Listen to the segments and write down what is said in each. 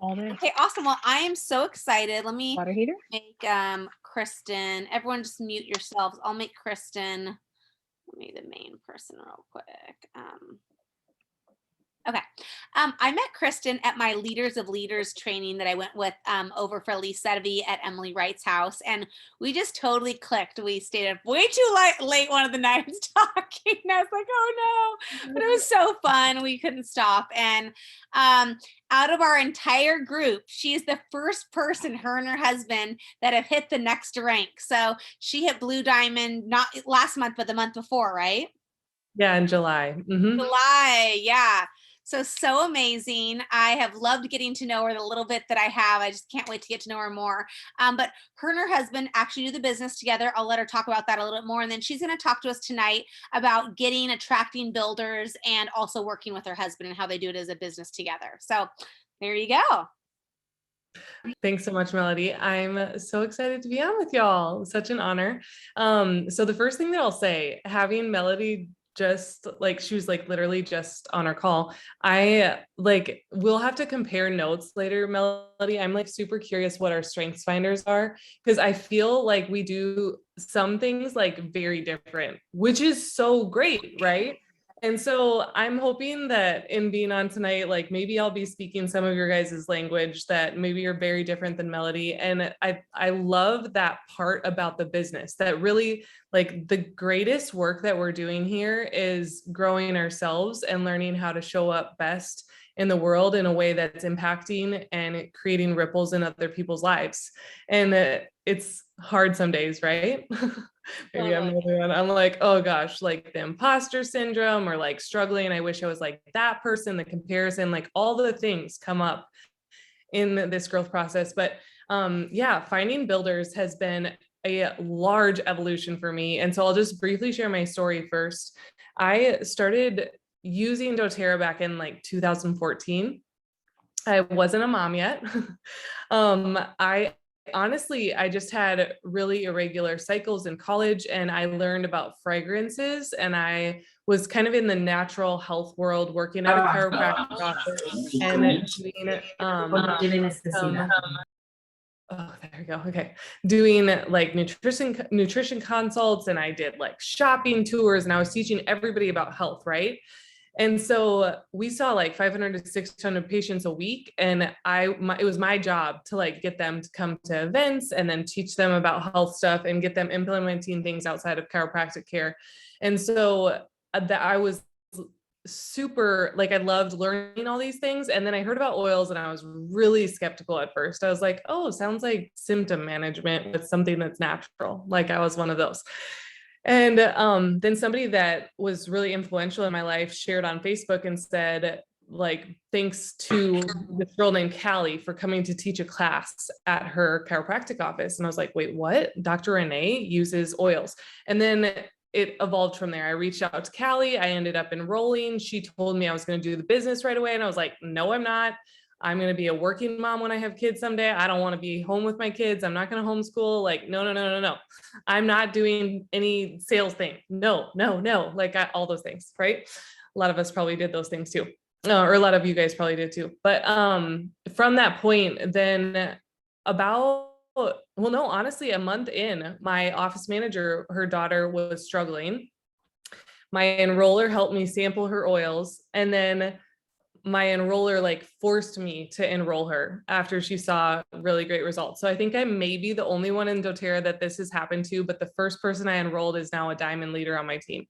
all day. Okay, awesome. Well, I am so excited. Let me Water heater? make Kristen. Everyone just mute yourselves. I'll make Kristen the main person real quick. Okay. I met Kristen at my Leaders of Leaders training that I went with over for Lee Setovy at Emily Wright's house. And we just totally clicked. We stayed up way too late one of the nights talking. I was like, oh no. But it was so fun. We couldn't stop. And out of our entire group, she is the first person, her and her husband, that have hit the next rank. So she hit Blue Diamond, not last month, but the month before, right? Yeah, in July. July, yeah. So amazing. I have loved getting to know her the little bit that I have. I just can't wait to get to know her more. But her and her husband actually do the business together. I'll let her talk about that a little bit more. And then she's going to talk to us tonight about attracting builders and also working with her husband and how they do it as a business together. So there you go. Thanks so much, Melody. I'm so excited to be on with y'all. Such an honor. So the first thing that I'll say, having Melody just like, she was like literally just on our call. We'll have to compare notes later, Melody. I'm like super curious what our strengths finders are, because I feel like we do some things like very different, which is so great, right? And so I'm hoping that in being on tonight, like maybe I'll be speaking some of your guys' language that maybe are very different than Melody. And I love that part about the business, that really like the greatest work that we're doing here is growing ourselves and learning how to show up best in the world in a way that's impacting and creating ripples in other people's lives. And it's hard some days, right? Maybe I'm the only one. I'm like, oh gosh, like the imposter syndrome or like struggling. I wish I was like that person, the comparison, like all the things come up in this growth process. But yeah, finding builders has been a large evolution for me. And so I'll just briefly share my story first. I started using Doterra back in like 2014. I wasn't a mom yet. I just had really irregular cycles in college, and I learned about fragrances, and I was kind of in the natural health world working at a chiropractic office and oh, there we go. Okay. Doing like nutrition consults, and I did like shopping tours, and I was teaching everybody about health, right? And so we saw like 500 to 600 patients a week. And it was my job to like get them to come to events and then teach them about health stuff and get them implementing things outside of chiropractic care. And so that I was super, like, I loved learning all these things. And then I heard about oils and I was really skeptical at first. I was like, oh, sounds like symptom management with something that's natural. Like I was one of those. And then somebody that was really influential in my life shared on Facebook and said, like, thanks to this girl named Callie for coming to teach a class at her chiropractic office. And I was like, wait, what? Dr. Renee uses oils. And then it evolved from there. I reached out to Callie. I ended up enrolling. She told me I was going to do the business right away. And I was like, no, I'm not. I'm going to be a working mom when I have kids someday. I don't want to be home with my kids. I'm not going to homeschool. Like, no. I'm not doing any sales thing. No. Like all those things, right? A lot of us probably did those things too. Or a lot of you guys probably did too. But from that point, then honestly, a month in, my office manager, her daughter was struggling. My enroller helped me sample her oils. And then my enroller like forced me to enroll her after she saw really great results. So I think I may be the only one in doTERRA that this has happened to, but the first person I enrolled is now a diamond leader on my team.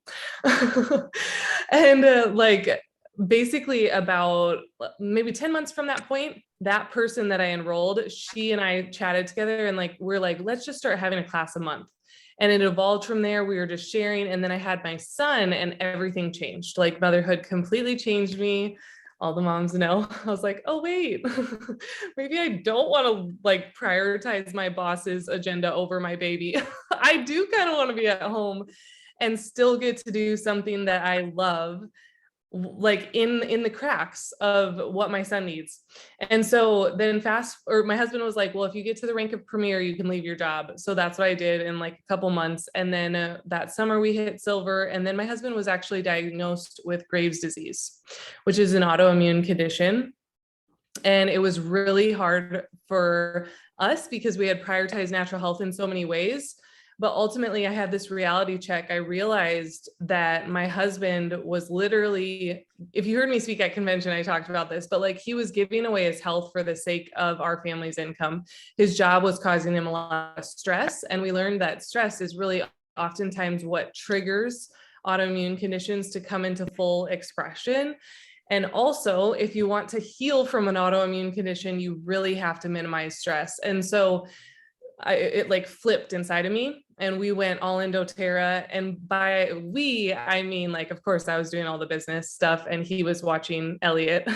And basically about maybe 10 months from that point, that person that I enrolled, she and I chatted together and like, we're like, let's just start having a class a month. And it evolved from there. We were just sharing. And then I had my son and everything changed. Like motherhood completely changed me. All the moms know. I was like, oh, wait, maybe I don't want to like prioritize my boss's agenda over my baby. I do kind of want to be at home and still get to do something that I love, like in the cracks of what my son needs. And so then my husband was like, well, if you get to the rank of premier, you can leave your job. So that's what I did in like a couple months. And then that summer we hit silver. And then my husband was actually diagnosed with Graves' disease, which is an autoimmune condition. And it was really hard for us because we had prioritized natural health in so many ways. But ultimately, I had this reality check. I realized that my husband was literally, if you heard me speak at convention, I talked about this, but like he was giving away his health for the sake of our family's income. His job was causing him a lot of stress. And we learned that stress is really oftentimes what triggers autoimmune conditions to come into full expression. And also, if you want to heal from an autoimmune condition, you really have to minimize stress. And so it like flipped inside of me, and we went all in Doterra. And by we, I mean, like, of course, I was doing all the business stuff and he was watching Elliot.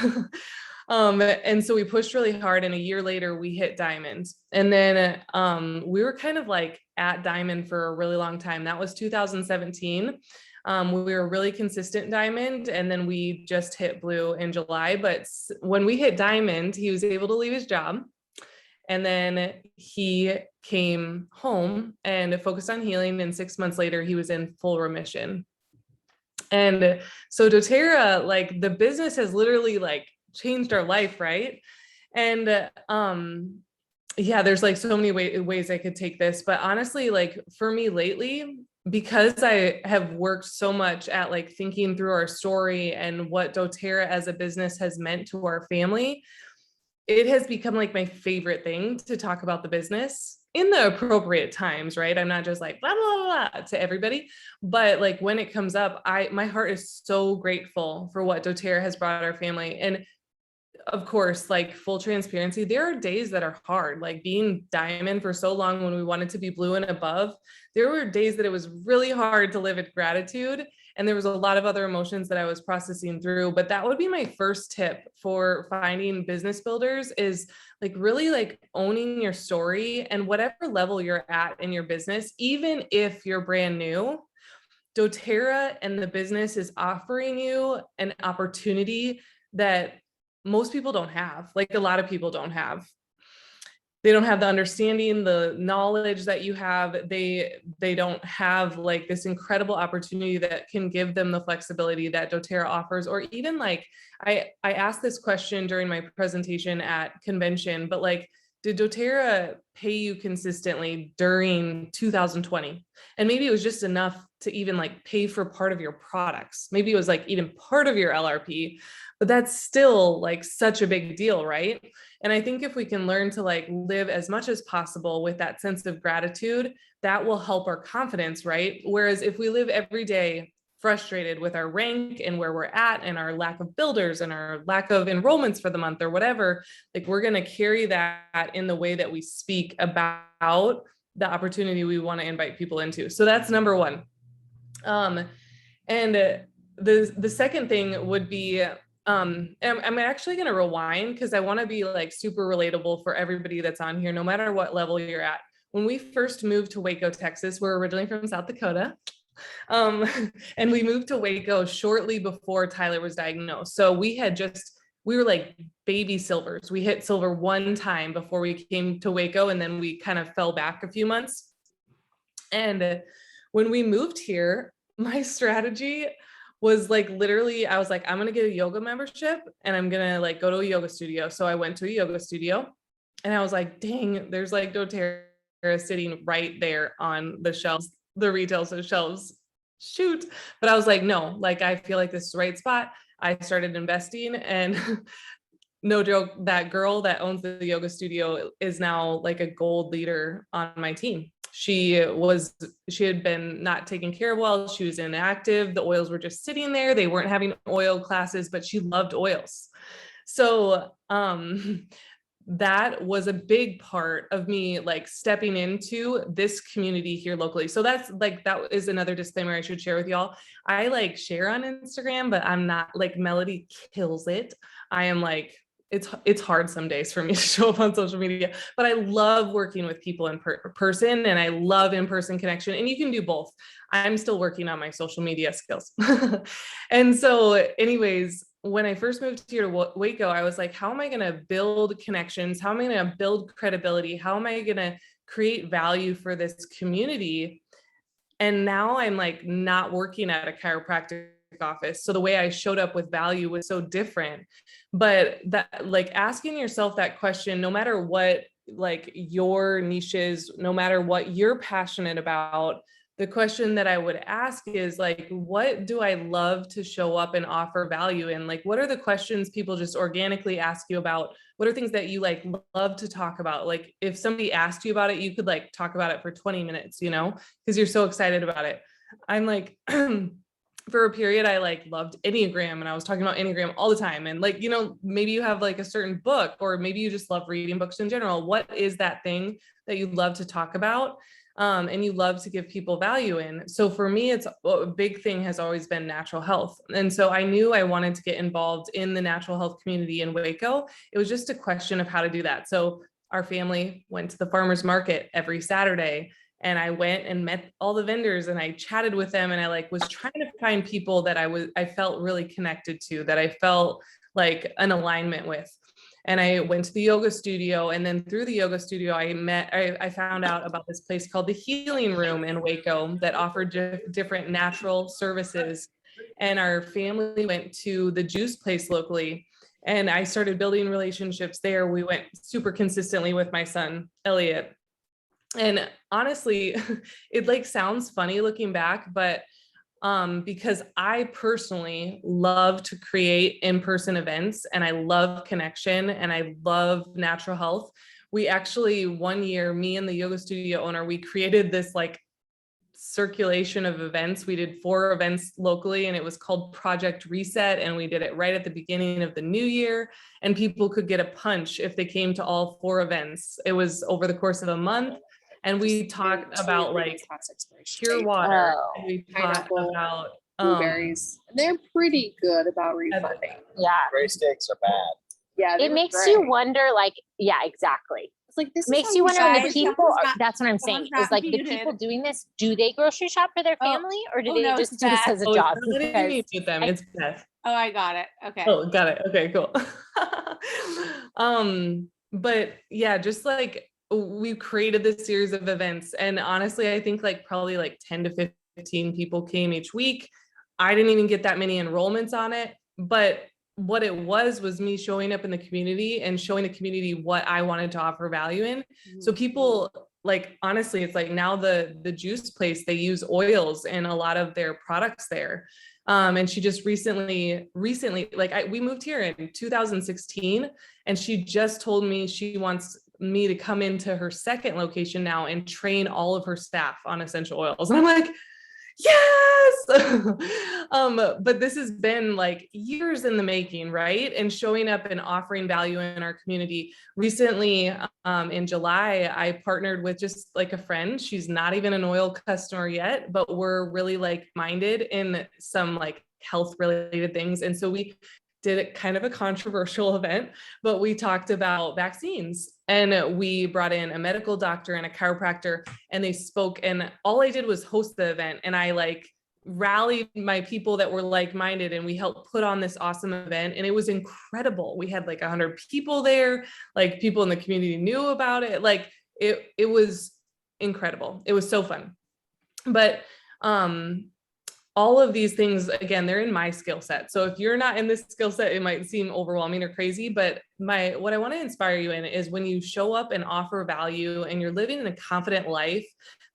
And so we pushed really hard, and a year later we hit diamond. And then we were kind of like at diamond for a really long time. That was 2017. We were really consistent diamond, and then we just hit blue in July. But when we hit diamond, he was able to leave his job. And then he came home and focused on healing. And 6 months later, he was in full remission. And so Doterra, like the business has literally like changed our life, right? And yeah, there's like so many ways I could take this. But honestly, like for me lately, because I have worked so much at like thinking through our story and what Doterra as a business has meant to our family, it has become like my favorite thing to talk about the business in the appropriate times, right? I'm not just like blah, blah, blah, blah to everybody, but like when it comes up, my heart is so grateful for what Doterra has brought our family. And of course, like full transparency, there are days that are hard, like being diamond for so long when we wanted to be blue and above. There were days that it was really hard to live with gratitude. And there was a lot of other emotions that I was processing through. But that would be my first tip for finding business builders, is like really like owning your story, and whatever level you're at in your business, even if you're brand new, Doterra and the business is offering you an opportunity that most people don't have. Like a lot of people don't have. They don't have the understanding, the knowledge that you have. They don't have like this incredible opportunity that can give them the flexibility that Doterra offers. Or even like I asked this question during my presentation at convention, but like, did Doterra pay you consistently during 2020? And maybe it was just enough to even like pay for part of your products. Maybe it was like even part of your LRP, but that's still like such a big deal, right? And I think if we can learn to like live as much as possible with that sense of gratitude, that will help our confidence, right? Whereas if we live every day frustrated with our rank and where we're at and our lack of builders and our lack of enrollments for the month or whatever, like we're going to carry that in the way that we speak about the opportunity we want to invite people into. So that's number one. And the second thing would be, I'm actually going to rewind because I want to be like super relatable for everybody that's on here, no matter what level you're at. When we first moved to Waco, Texas, we're originally from South Dakota. And we moved to Waco shortly before Tyler was diagnosed. So we were like baby silvers. We hit silver one time before we came to Waco, and then we kind of fell back a few months. And when we moved here, my strategy was like literally, I was like, I'm gonna get a yoga membership and I'm gonna like go to a yoga studio. So I went to a yoga studio, and I was like, dang, there's like Doterra sitting right there on the shelves, the retail shelves. Shoot. But I was like, no, like I feel like this is the right spot. I started investing, and no joke, that girl that owns the yoga studio is now like a gold leader on my team. She had been not taken care of well. She was inactive. The oils were just sitting there. They weren't having oil classes, but she loved oils. So that was a big part of me like stepping into this community here locally. So that's like, that is another disclaimer I should share with y'all. I like share on Instagram, but I'm not like Melody kills it. I am like, it's hard some days for me to show up on social media, but I love working with people in person, and I love in-person connection, and you can do both. I'm still working on my social media skills. And so anyways, when I first moved here to Waco, I was like, how am I going to build connections? How am I going to build credibility? How am I going to create value for this community? And now I'm like not working at a chiropractic office. So the way I showed up with value was so different. But that, like, asking yourself that question, no matter what, like, your niche is, no matter what you're passionate about, the question that I would ask is, like, what do I love to show up and offer value in? Like, what are the questions people just organically ask you about? What are things that you like love to talk about? Like, if somebody asked you about it, you could like talk about it for 20 minutes, you know, because you're so excited about it. I'm like, for a period, I like loved Enneagram, and I was talking about Enneagram all the time. And like, you know, maybe you have like a certain book, or maybe you just love reading books in general. What is that thing that you love to talk about? And you love to give people value in. So for me, it's a big thing has always been natural health. And so I knew I wanted to get involved in the natural health community in Waco. It was just a question of how to do that. So our family went to the farmer's market every Saturday, and I went and met all the vendors, and I chatted with them, and I like was trying to find people that I felt really connected to, that I felt like an alignment with. And I went to the yoga studio, and then through the yoga studio, I found out about this place called the Healing Room in Waco that offered different natural services. And our family went to the juice place locally, and I started building relationships there. We went super consistently with my son, Elliot. And honestly, it like sounds funny looking back, but because I personally love to create in-person events, and I love connection, and I love natural health. We actually, one year, me and the yoga studio owner, we created this like circulation of events. We did 4 events locally, and it was called Project Reset. And we did it right at the beginning of the new year, and people could get a punch if they came to all 4 events. It was over the course of a month. And we talked about like pure water. And we talked about blueberries. They're pretty good about refunding. Yeah. Gray steaks are bad. Yeah, It makes you wonder, like, yeah, exactly. It's like this Makes is you how wonder, guys- the people, someone's not- that's what I'm saying, someone's is like not the muted. people doing this, do they grocery shop for their Oh. family, or do Oh, they no, just it's do this Beth. as a oh, job? it's not letting me Because mute them. It's Beth. Oh, I got it. Okay. Oh, got it. Okay, cool. But yeah, just like we created this series of events, and honestly, I think like probably like 10 to 15 people came each week. I didn't even get that many enrollments on it, but what it was me showing up in the community and showing the community what I wanted to offer value in. So people, like, honestly, it's like now the juice place, they use oils in a lot of their products there. And she just recently, like we moved here in 2016, and she just told me she wants me to come into her second location now and train all of her staff on essential oils. And I'm like, yes. But this has been like years in the making, right? And showing up and offering value in our community. Recently, in July, I partnered with just like a friend. She's not even an oil customer yet, but we're really like minded in some like health related things. And so we did a kind of a controversial event, but we talked about vaccines, and we brought in a medical doctor and a chiropractor, and they spoke, and all I did was host the event, and I like rallied my people that were like-minded, and we helped put on this awesome event, and it was incredible. We had like 100 people there, like people in the community knew about it. Like it was incredible. It was so fun. But all of these things, again, they're in my skill set. So if you're not in this skill set, it might seem overwhelming or crazy, but what I want to inspire you in is when you show up and offer value, and you're living in a confident life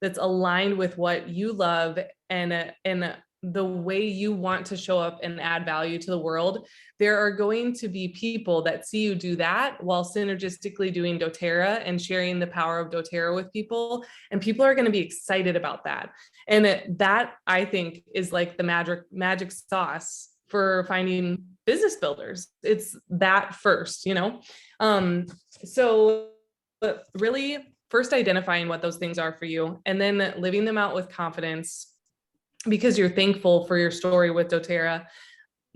that's aligned with what you love and the way you want to show up and add value to the world, there are going to be people that see you do that while synergistically doing doTERRA and sharing the power of doTERRA with people. And people are going to be excited about that. And that, I think, is like the magic sauce for finding business builders. It's that first, you know? So really first identifying what those things are for you, and then living them out with confidence, because you're thankful for your story with doTERRA.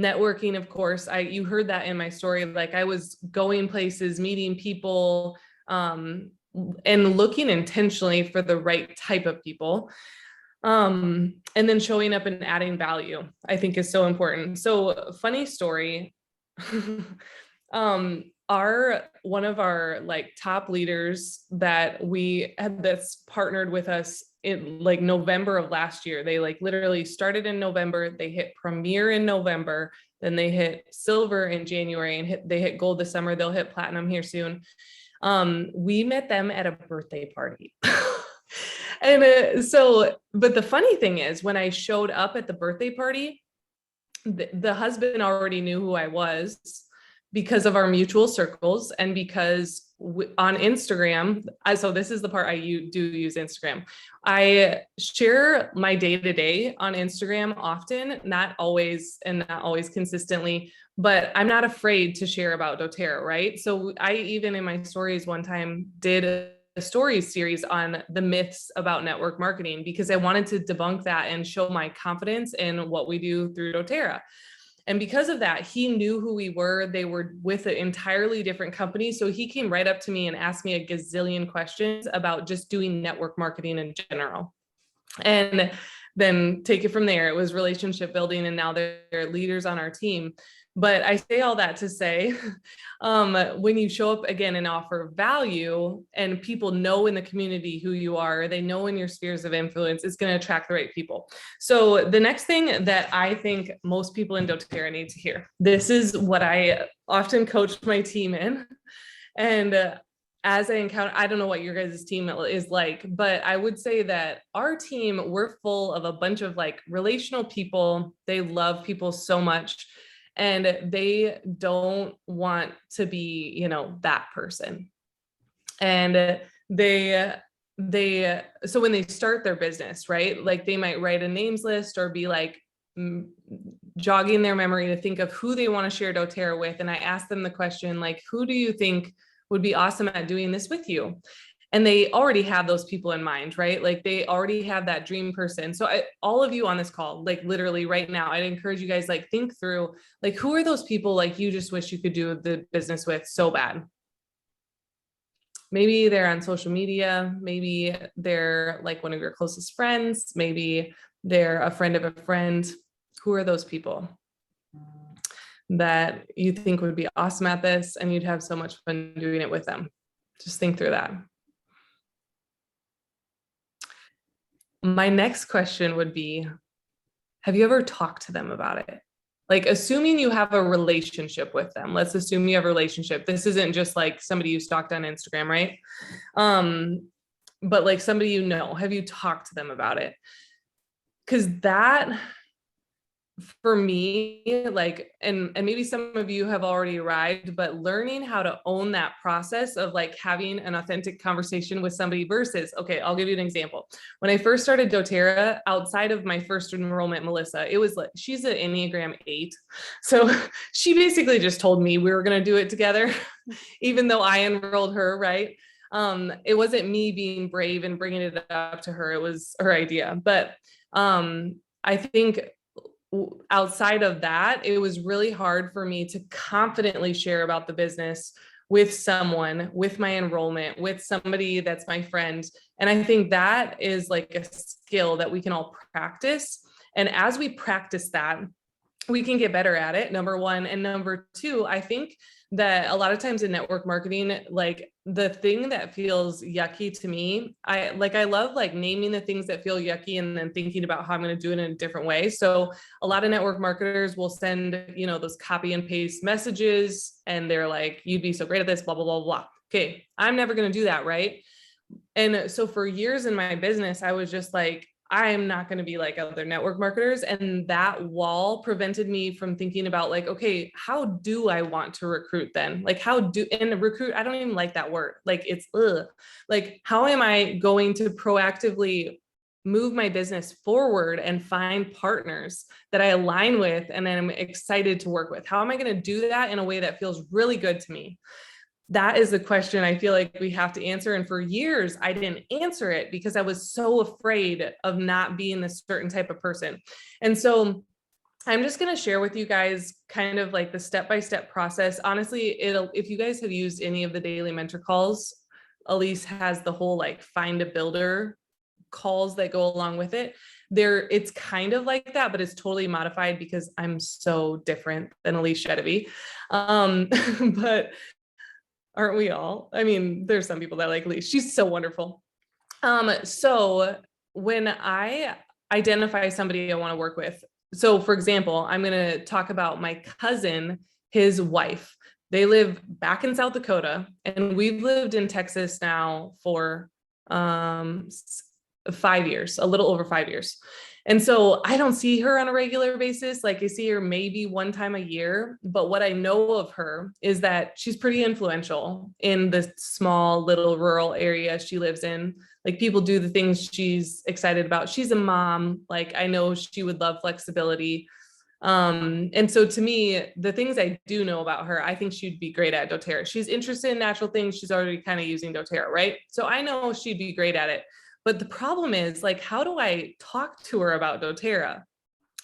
Networking, of course, you heard that in my story. Like I was going places, meeting people, and looking intentionally for the right type of people. And then showing up and adding value, I think, is so important. So funny story. one of our like top leaders that we had that's partnered with us in like November of last year. They like literally started in November, they hit premiere in November, then they hit silver in January and they hit gold this summer. They'll hit platinum here soon. We met them at a birthday party. And but the funny thing is when I showed up at the birthday party, the husband already knew who I was because of our mutual circles and because on Instagram, so this is the part I do use Instagram. I share my day-to-day on Instagram often, not always consistently, but I'm not afraid to share about Doterra, right? So I even in my stories one time did a stories series on the myths about network marketing because I wanted to debunk that and show my confidence in what we do through Doterra. And because of that, he knew who we were. They were with an entirely different company. So he came right up to me and asked me a gazillion questions about just doing network marketing in general. And then take it from there. It was relationship building, and now they're leaders on our team. But I say all that to say, when you show up again and offer value and people know in the community who you are, they know in your spheres of influence, it's going to attract the right people. So the next thing that I think most people in Doterra need to hear, this is what I often coach my team in. And as I encounter, I don't know what your guys' team is like, but I would say that our team, we're full of a bunch of like relational people. They love people so much. And they don't want to be, you know, that person. And so when they start their business, right, like they might write a names list or be like jogging their memory to think of who they want to share Doterra with. And I ask them the question, like, who do you think would be awesome at doing this with you? And they already have those people in mind, right? Like they already have that dream person. So all of you on this call, like literally right now, I'd encourage you guys, like think through, like, who are those people like you just wish you could do the business with so bad? Maybe they're on social media. Maybe they're like one of your closest friends. Maybe they're a friend of a friend. Who are those people that you think would be awesome at this and you'd have so much fun doing it with them? Just think through that. My next question would be, have you ever talked to them about it? Like, assuming you have a relationship with them, let's assume you have a relationship. This isn't just like somebody you stalked on Instagram, right? But like somebody you know, have you talked to them about it? Because that, for me, like, and maybe some of you have already arrived, but learning how to own that process of like having an authentic conversation with somebody versus, okay, I'll give you an example. When I first started Doterra, outside of my first enrollment, Melissa, it was like, she's an Enneagram 8. So she basically just told me we were going to do it together, even though I enrolled her, right? It wasn't me being brave and bringing it up to her. It was her idea. But I think outside of that, it was really hard for me to confidently share about the business with someone, with my enrollment, with somebody that's my friend. And I think that is like a skill that we can all practice. And as we practice that, we can get better at it, number one. And number two, I think that a lot of times in network marketing, like the thing that feels yucky to me, I love like naming the things that feel yucky and then thinking about how I'm going to do it in a different way. So a lot of network marketers will send, you know, those copy and paste messages and they're like, you'd be so great at this, blah, blah, blah, blah. Okay. I'm never going to do that. Right. And so for years in my business, I was just like, I'm not going to be like other network marketers. And that wall prevented me from thinking about like, okay, how do I want to recruit then? Like and recruit, I don't even like that word. Like it's, like, how am I going to proactively move my business forward and find partners that I align with and then I'm excited to work with? How am I going to do that in a way that feels really good to me? That is the question I feel like we have to answer. And for years, I didn't answer it because I was so afraid of not being this certain type of person. And so I'm just going to share with you guys kind of like the step-by-step process. Honestly, if you guys have used any of the daily mentor calls, Elise has the whole like find a builder calls that go along with it. It's kind of like that, but it's totally modified because I'm so different than Elise Shedevy. But Aren't we all? I mean, there's some people that like Elise. She's so wonderful. So when I identify somebody I want to work with, so for example, I'm going to talk about my cousin, his wife. They live back in South Dakota, and we've lived in Texas now for 5 years, a little over 5 years. And so I don't see her on a regular basis. Like I see her maybe one time a year, but what I know of her is that she's pretty influential in the small little rural area she lives in. Like people do the things she's excited about. She's a mom. Like I know she would love flexibility. And so to me, the things I do know about her, I think she'd be great at Doterra. She's interested in natural things. She's already kind of using Doterra, right? So I know she'd be great at it. But the problem is, like, how do I talk to her about Doterra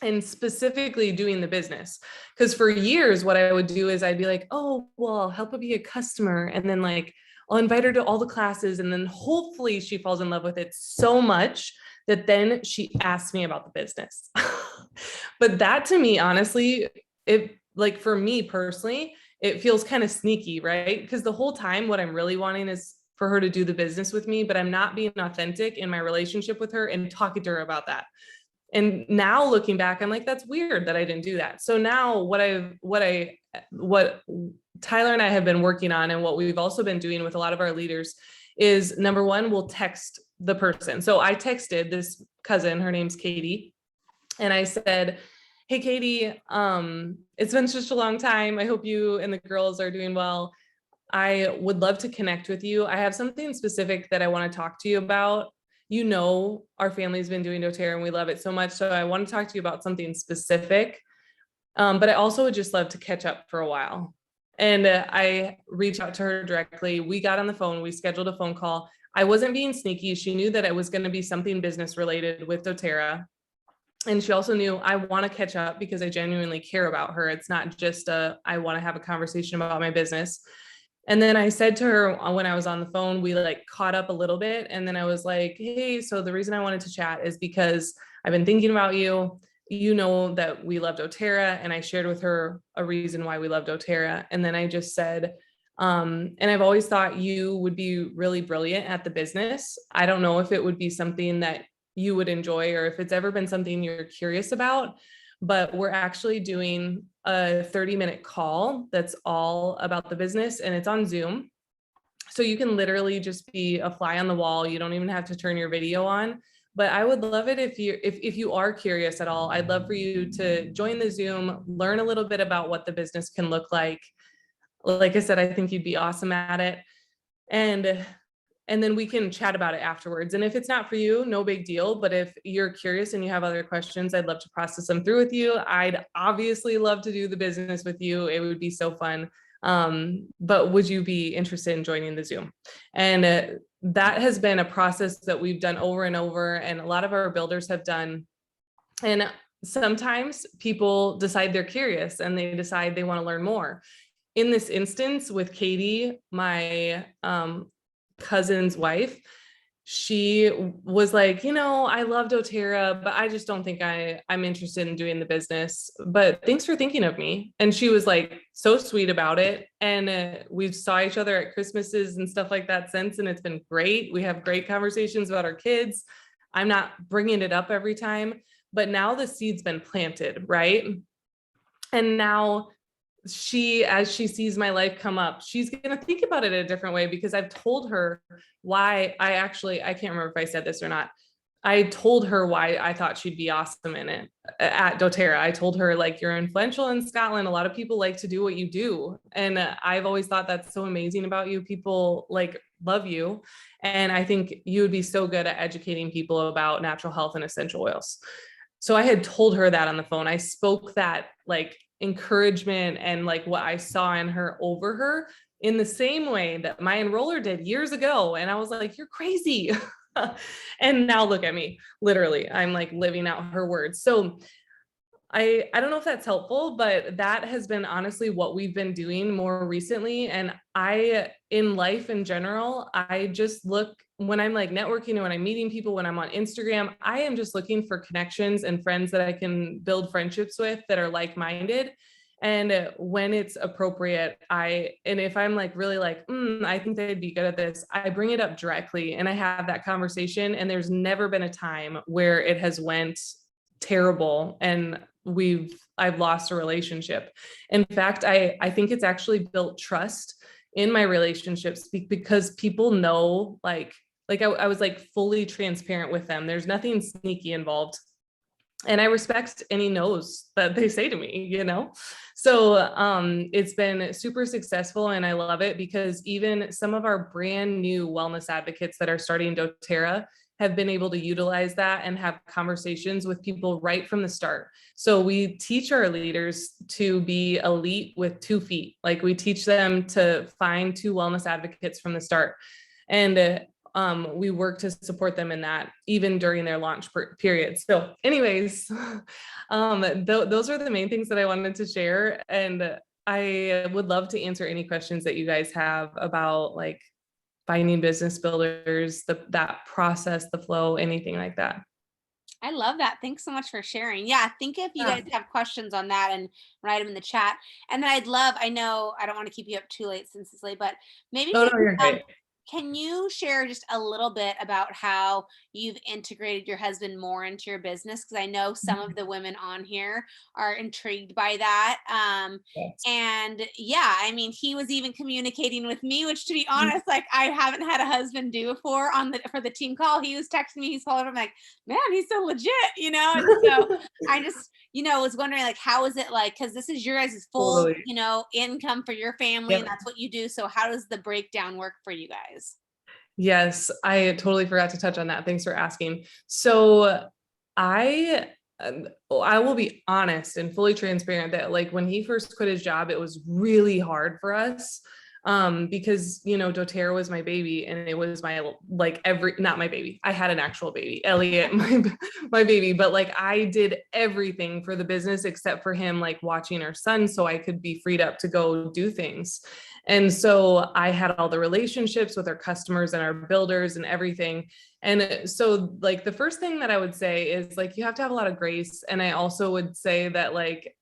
and specifically doing the business? Because for years, what I would do is I'd be like, oh, well, I'll help her be a customer. And then like, I'll invite her to all the classes. And then hopefully she falls in love with it so much that then she asks me about the business. But that to me, honestly, it like for me personally, it feels kind of sneaky, right? Because the whole time what I'm really wanting is for her to do the business with me, but I'm not being authentic in my relationship with her and talking to her about that. And now looking back, I'm like, that's weird that I didn't do that. So now what Tyler and I have been working on, and what we've also been doing with a lot of our leaders is, number one, we'll text the person. So I texted this cousin, her name's Katie, and I said, hey, Katie, it's been such a long time. I hope you and the girls are doing well. I would love to connect with you. I have something specific that I want to talk to you about. You know, our family's been doing Doterra and we love it so much. So I want to talk to you about something specific. But I also would just love to catch up for a while. And I reached out to her directly. We got on the phone. We scheduled a phone call. I wasn't being sneaky. She knew that it was going to be something business related with Doterra. And she also knew I want to catch up because I genuinely care about her. It's not just I want to have a conversation about my business. And then I said to her when I was on the phone, we like caught up a little bit. And then I was like, hey, so the reason I wanted to chat is because I've been thinking about you. You know that we love Doterra. And I shared with her a reason why we love Doterra. And then I just said, and I've always thought you would be really brilliant at the business. I don't know if it would be something that you would enjoy or if it's ever been something you're curious about, but we're actually doing a 30-minute call that's all about the business, and it's on Zoom. So you can literally just be a fly on the wall. You don't even have to turn your video on. But I would love it if you are curious at all. I'd love for you to join the Zoom, learn a little bit about what the business can look like. Like I said, I think you'd be awesome at it. And then we can chat about it afterwards. And if it's not for you, no big deal. But if you're curious and you have other questions, I'd love to process them through with you. I'd obviously love to do the business with you. It would be so fun. But would you be interested in joining the Zoom? And that has been a process that we've done over and over, and a lot of our builders have done. And sometimes people decide they're curious and they decide they want to learn more. In this instance with Katie, my cousin's wife, she was like, I love Doterra, but I just don't think I'm interested in doing the business, but thanks for thinking of me. And she was like so sweet about it. And we saw each other at Christmases and stuff like that since, and it's been great. We have great conversations about our kids. I'm not bringing it up every time, but now the seed's been planted, right? And now as she sees my life come up, she's going to think about it a different way, because I've told her why I can't remember if I said this or not. I told her why I thought she'd be awesome in it at Doterra. I told her, like, you're influential in Scotland. A lot of people like to do what you do. And I've always thought that's so amazing about you. People like love you. And I think you would be so good at educating people about natural health and essential oils. So I had told her that on the phone. I spoke that like encouragement and like what I saw in her over her in the same way that my enroller did years ago. And I was like, you're crazy. And now look at me, literally, I'm like living out her words. So I don't know if that's helpful, but that has been honestly what we've been doing more recently. And in life in general, I just look, when I'm like networking and when I'm meeting people, when I'm on Instagram, I am just looking for connections and friends that I can build friendships with that are like-minded. And when it's appropriate, and if I'm like really like, I think they'd be good at this, I bring it up directly and I have that conversation. And there's never been a time where it has went terrible and I've lost a relationship. In fact, I think it's actually built trust in my relationships because people know, I was like fully transparent with them. There's nothing sneaky involved. And I respect any no's that they say to me, you know? So it's been super successful and I love it because even some of our brand new wellness advocates that are starting doTERRA have been able to utilize that and have conversations with people right from the start. So we teach our leaders to be elite with 2 feet. Like we teach them to find 2 wellness advocates from the start. And we work to support them in that even during their launch period. So anyways, those are the main things that I wanted to share. And I would love to answer any questions that you guys have about like finding business builders, that process, the flow, anything like that. I love that. Thanks so much for sharing. Yeah, think if you guys have questions on that and write them in the chat. And then I know I don't want to keep you up too late since it's late, but maybe You're great. can you share just a little bit about how you've integrated your husband more into your business? Because I know some of the women on here are intrigued by that. Yes. And yeah, I mean, he was even communicating with me, which to be honest, like I haven't had a husband do before for the team call. He was texting me, he's calling, I'm like, man, he's so legit, you know? And so I just, was wondering like, how is it like, because this is your guys' full, Totally. income for your family, and that's what you do. So how does the breakdown work for you guys? Yes, I totally forgot to touch on that. Thanks for asking. So I will be honest and fully transparent that like when he first quit his job, it was really hard for us because, doTERRA was my baby and it was my, not my baby. I had an actual baby, Elliot, my baby, but like I did everything for the business except for him, like watching our son so I could be freed up to go do things. And so I had all the relationships with our customers and our builders and everything. And so like the first thing that I would say is like, you have to have a lot of grace. And I also would say that like,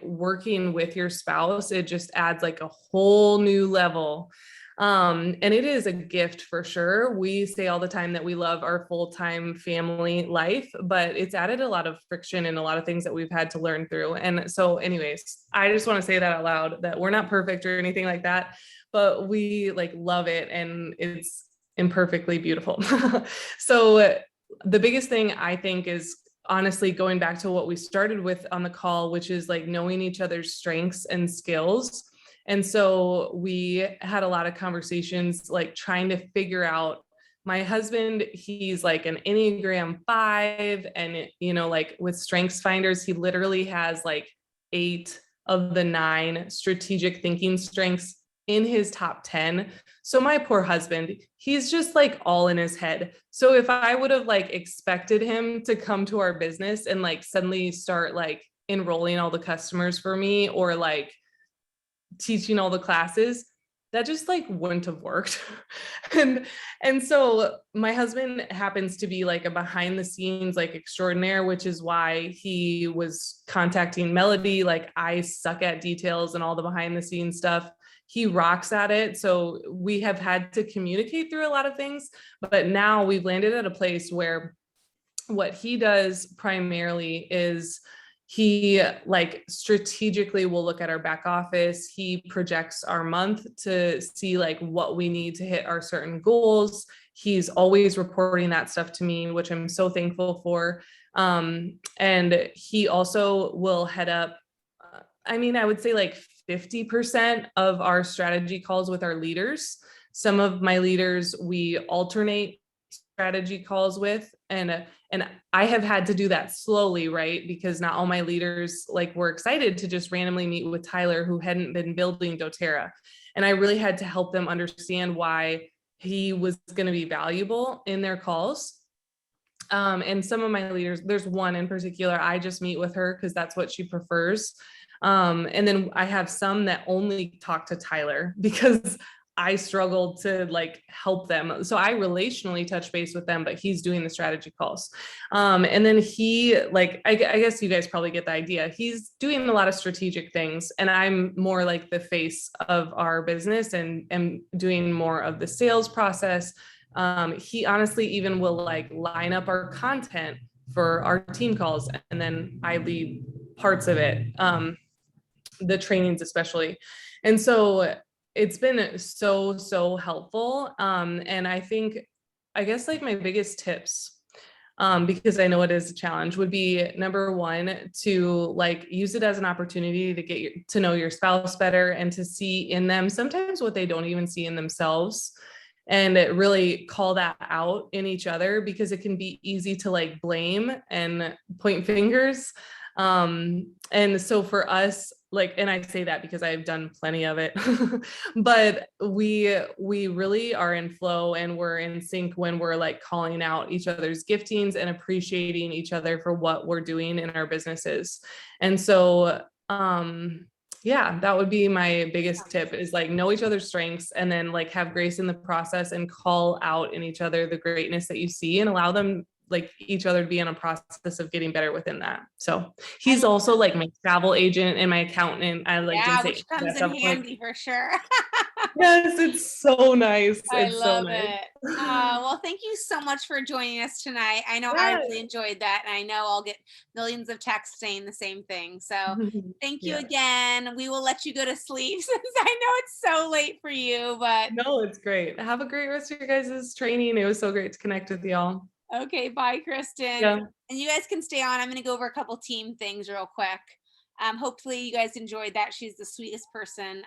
working with your spouse, it just adds like a whole new level. And it is a gift for sure. We say all the time that we love our full-time family life, but it's added a lot of friction and a lot of things that we've had to learn through. And so anyways, I just want to say that out loud, that we're not perfect or anything like that, but we like love it and it's imperfectly beautiful. So the biggest thing I think is honestly going back to what we started with on the call, which is like knowing each other's strengths and skills. And so we had a lot of conversations, like trying to figure out my husband, he's like an Enneagram 5 and, like with Strengths Finders, he literally has like 8 of the 9 strategic thinking strengths in his top 10. So my poor husband, he's just like all in his head. So if I would have like expected him to come to our business and like suddenly start like enrolling all the customers for me or like teaching all the classes, that just like wouldn't have worked. and so my husband happens to be like a behind the scenes like extraordinaire, which is why he was contacting Melody. Like I suck at details and all the behind the scenes stuff. He rocks at it. So we have had to communicate through a lot of things, but now we've landed at a place where what he does primarily is he like strategically will look at our back office. He projects our month to see like what we need to hit our certain goals. He's always reporting that stuff to me, which I'm so thankful for. And he also will head up, I would say like 50% of our strategy calls with our leaders. Some of my leaders, we alternate strategy calls with, and I have had to do that slowly, right? Because not all my leaders like were excited to just randomly meet with Tyler, who hadn't been building doTERRA. And I really had to help them understand why he was going to be valuable in their calls. And some of my leaders, there's one in particular, I just meet with her because that's what she prefers. And then I have some that only talk to Tyler because I struggled to like help them. So I relationally touch base with them, but he's doing the strategy calls. And then he like, I guess you guys probably get the idea. He's doing a lot of strategic things, and I'm more like the face of our business and doing more of the sales process. He honestly even will like line up our content for our team calls, and then I lead parts of it, the trainings especially. And so it's been so helpful. And I guess like my biggest tips, because I know it is a challenge, would be number one, to like use it as an opportunity to get to know your spouse better and to see in them sometimes what they don't even see in themselves, and really call that out in each other, because it can be easy to like blame and point fingers. And so for us, like, and I say that because I've done plenty of it, but we really are in flow and we're in sync when we're like calling out each other's giftings and appreciating each other for what we're doing in our businesses. And so, yeah, that would be my biggest tip, is like know each other's strengths, and then like have grace in the process and call out in each other the greatness that you see, and allow them, like, each other to be in a process of getting better within that. So he's also like my travel agent and my accountant. I like Yeah, didn't say which comes that in stuff, handy for sure. yes, it's so nice. I It's love so nice. it. Well, thank you so much for joining us tonight. I know I Yes. really enjoyed that, and I know I'll get millions of texts saying the same thing. So thank you Yeah. again. We will let you go to sleep since I know it's so late for you, but No, it's great. Have a great rest of your guys' training. It was so great to connect with y'all. okay, bye, Kristen. Yeah. And you guys can stay on. I'm going to go over a couple team things real quick. Hopefully you guys enjoyed that. She's the sweetest person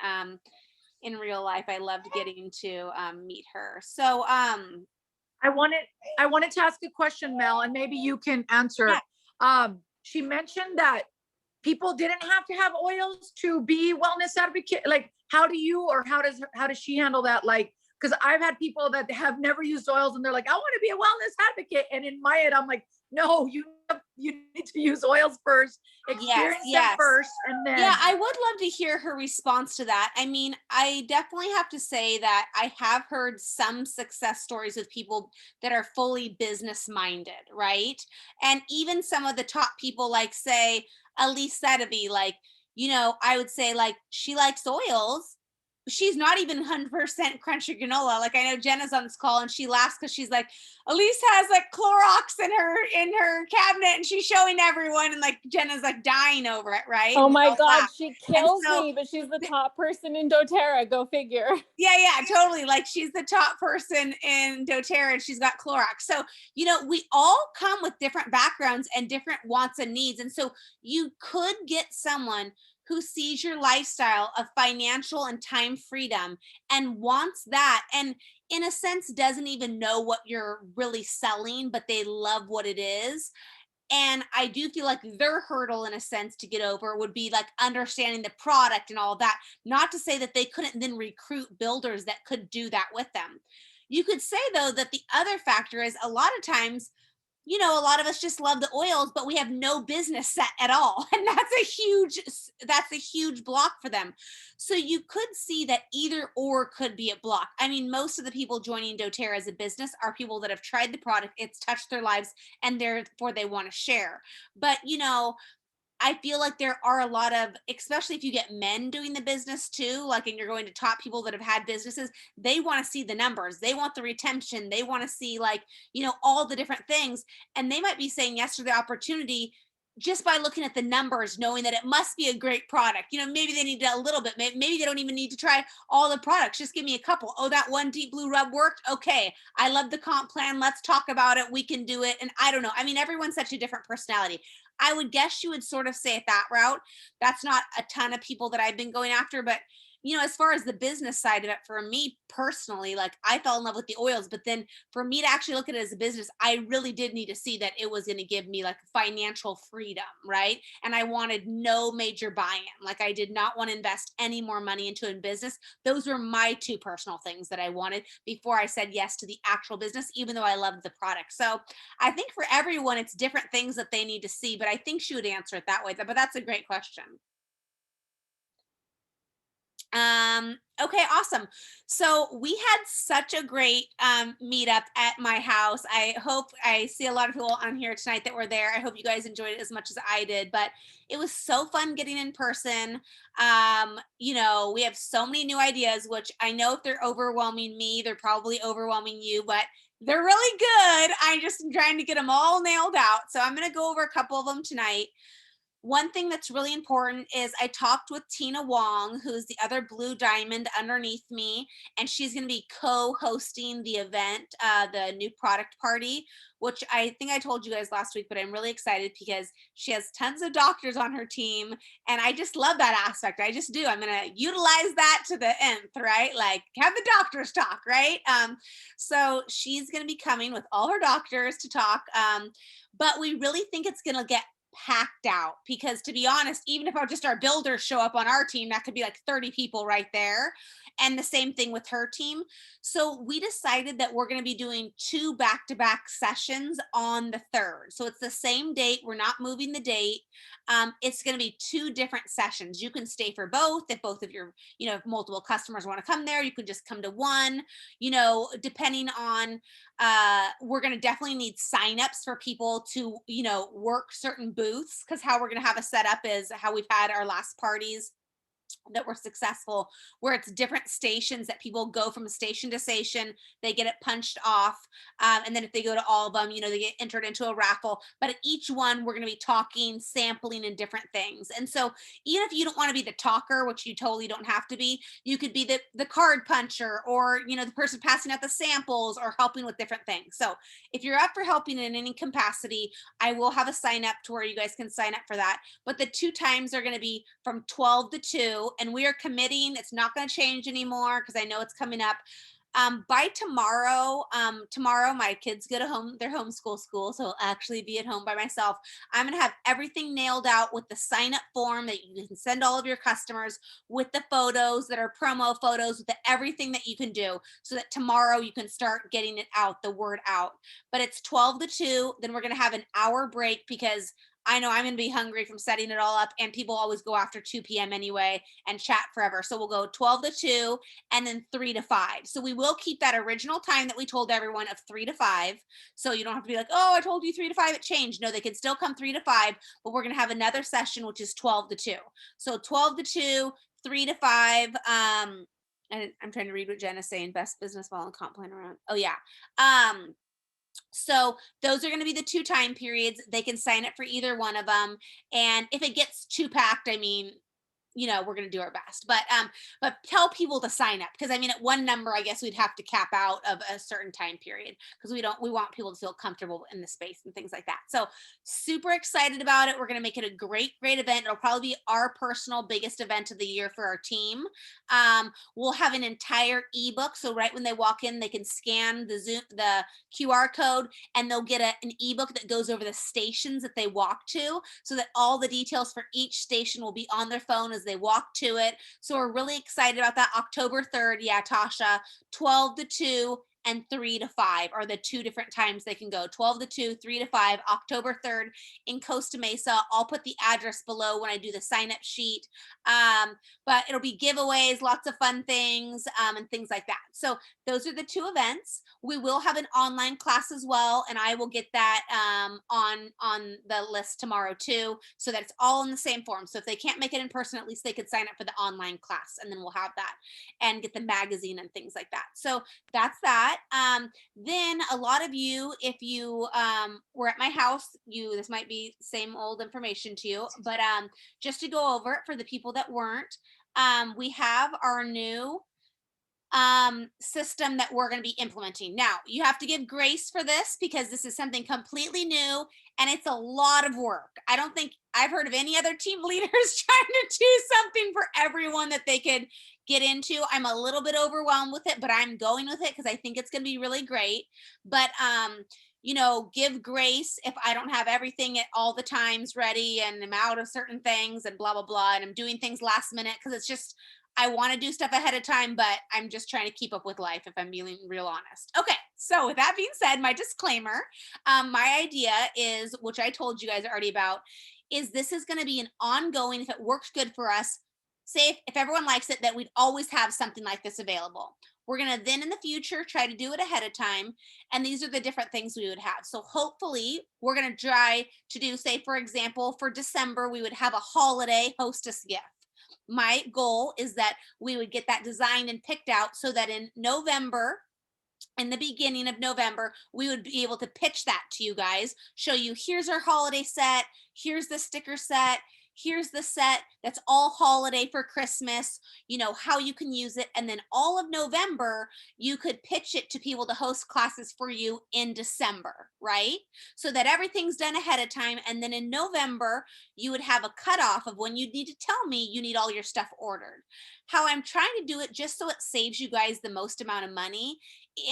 in real life. I loved getting to meet her. So I wanted to ask a question, Mel, and maybe you can answer. Yeah. She mentioned that people didn't have to have oils to be wellness advocate. Like, how does she handle that? Like, because I've had people that have never used oils and they're like, I want to be a wellness advocate. And in my head, I'm like, no, you need to use oils first, experience them first, and then. Yeah, I would love to hear her response to that. I mean, I definitely have to say that I have heard some success stories with people that are fully business minded, right? And even some of the top people, like say Elise Sedevy, like, I would say like she likes oils. She's not even 100% crunchy granola. Like, I know Jenna's on this call and she laughs because she's like, Elise has like Clorox in her cabinet and she's showing everyone, and like Jenna's like dying over it, right? Oh And my all God, that. she kills so- me, but she's the top person in Doterra. Go figure. Yeah, totally. Like, she's the top person in Doterra and she's got Clorox. So, we all come with different backgrounds and different wants and needs. And so you could get someone who sees your lifestyle of financial and time freedom and wants that, and in a sense doesn't even know what you're really selling, but they love what it is. And I do feel like their hurdle in a sense to get over would be like understanding the product and all of that. Not to say that they couldn't then recruit builders that could do that with them. You could say though that the other factor is a lot of times, a lot of us just love the oils, but we have no business set at all. And that's a huge block for them. So you could see that either or could be a block. I mean, most of the people joining doTERRA as a business are people that have tried the product, it's touched their lives, and therefore they want to share. But, I feel like there are a lot of, especially if you get men doing the business too, like, and you're going to top people that have had businesses, they want to see the numbers. They want the retention. They want to see like, all the different things. And they might be saying yes to the opportunity just by looking at the numbers, knowing that it must be a great product. Maybe they need a little bit, maybe they don't even need to try all the products. Just give me a couple. Oh, that one deep blue rub worked. Okay. I love the comp plan. Let's talk about it. We can do it. And I don't know. I mean, everyone's such a different personality. I would guess you would sort of say it that route. That's not a ton of people that I've been going after, but as far as the business side of it, for me personally, like, I fell in love with the oils, but then for me to actually look at it as a business, I really did need to see that it was going to give me like financial freedom, right? And I wanted no major buy-in. Like, I did not want to invest any more money into a business. Those were my two personal things that I wanted before I said yes to the actual business, even though I loved the product. So I think for everyone, it's different things that they need to see, but I think she would answer it that way. But that's a great question. Okay, awesome. So we had such a great meetup at my house. I hope I see a lot of people on here tonight that were there. I hope you guys enjoyed it as much as I did, but it was so fun getting in person. You know, we have so many new ideas, which I know if they're overwhelming me, they're probably overwhelming you, but they're really good. I just am trying to get them all nailed out. So I'm going to go over a couple of them tonight. One thing that's really important is I talked with Tina Wong, who's the other blue diamond underneath me, and she's going to be co-hosting the event, the new product party, which I think I told you guys last week, but I'm really excited because she has tons of doctors on her team, and I just love that aspect. I just do. I'm going to utilize that to the nth, right? Like have the doctors talk, right? So she's going to be coming with all her doctors to talk, but we really think it's going to get packed out because, to be honest, even if our builders show up on our team, that could be like 30 people right there, and the same thing with her team. So we decided that we're going to be doing 2 back-to-back sessions on the 3rd. So it's the same date. We're not moving the date. It's going to be 2 different sessions. You can stay for both. If both of your, if multiple customers want to come there, you can just come to one, depending on, we're going to definitely need signups for people to, work certain booths, because how we're going to have a setup is how we've had our last parties that were successful, where it's different stations that people go from station to station, they get it punched off, and then if they go to all of them, they get entered into a raffle. But at each one, we're going to be talking, sampling, and different things. And so even if you don't want to be the talker, which you totally don't have to be, you could be the card puncher, or the person passing out the samples, or helping with different things. So if you're up for helping in any capacity, I will have a sign up to where you guys can sign up for that. But the 2 times are going to be from 12 to 2, and we are committing, it's not going to change anymore because I know it's coming up. By tomorrow, my kids go to their homeschool school, so I'll actually be at home by myself. I'm going to have everything nailed out with the sign up form that you can send all of your customers, with the photos that are promo photos, with everything that you can do, so that tomorrow you can start getting it out, the word out. But it's 12 to 2, then we're going to have an hour break because I know I'm going to be hungry from setting it all up, and people always go after 2 p.m. anyway and chat forever. So we'll go 12 to 2 and then 3 to 5. So we will keep that original time that we told everyone of 3 to 5. So you don't have to be like, oh, I told you 3 to 5, it changed. No, they can still come 3 to 5, but we're going to have another session, which is 12 to 2. So 12 to 2, 3 to 5. And I'm trying to read what Jen is saying. Best business while and comp plan around. Oh yeah. So those are going to be the 2 time periods. They can sign up for either one of them. And if it gets too packed, we're going to do our best, but tell people to sign up. Cause at one number, I guess we'd have to cap out of a certain time period, because we want people to feel comfortable in the space and things like that. So super excited about it. We're going to make it a great, great event. It'll probably be our personal biggest event of the year for our team. We'll have an entire ebook. So right when they walk in, they can scan the QR code, and they'll get an ebook that goes over the stations that they walk to, so that all the details for each station will be on their phone as they walk to it. So we're really excited about that. October 3rd. Yeah, Tasha, 12 to 2 and 3 to 5 are the 2 different times they can go. 12 to 2, 3 to 5, October 3rd in Costa Mesa. I'll put the address below when I do the sign up sheet. But it'll be giveaways, lots of fun things, and things like that. So those are the 2 events. We will have an online class as well, and I will get that on the list tomorrow too, so that it's all in the same form. So if they can't make it in person, at least they could sign up for the online class, and then we'll have that and get the magazine and things like that. So that's that. Then a lot of you, if you were at my house, this might be same old information to you, but just to go over it for the people that weren't, we have our new system that we're going to be implementing. Now, you have to give grace for this because this is something completely new and it's a lot of work. I don't think I've heard of any other team leaders trying to do something for everyone that they could get into. I'm a little bit overwhelmed with it, but I'm going with it because I think it's going to be really great. But give grace if I don't have everything at all the times ready and I'm out of certain things and blah, blah, blah. And I'm doing things last minute because it's just, I want to do stuff ahead of time, but I'm just trying to keep up with life, if I'm being real honest. Okay, so with that being said, my disclaimer, my idea is, which I told you guys already about, is this is going to be an ongoing, if it works good for us, say if everyone likes it, that we'd always have something like this available. We're going to then in the future try to do it ahead of time. And these are the different things we would have. So hopefully we're going to try to do, say, for example, for December, we would have a holiday hostess gift. My goal is that we would get that designed and picked out so that in November, in the beginning of November, we would be able to pitch that to you guys, show you, here's our holiday set, here's the sticker set, here's the set that's all holiday for Christmas, you know, how you can use it. And then all of November, you could pitch it to people to host classes for you in December, right? So that everything's done ahead of time. And then in November, you would have a cutoff of when you need to tell me you need all your stuff ordered. How I'm trying to do it just so it saves you guys the most amount of money.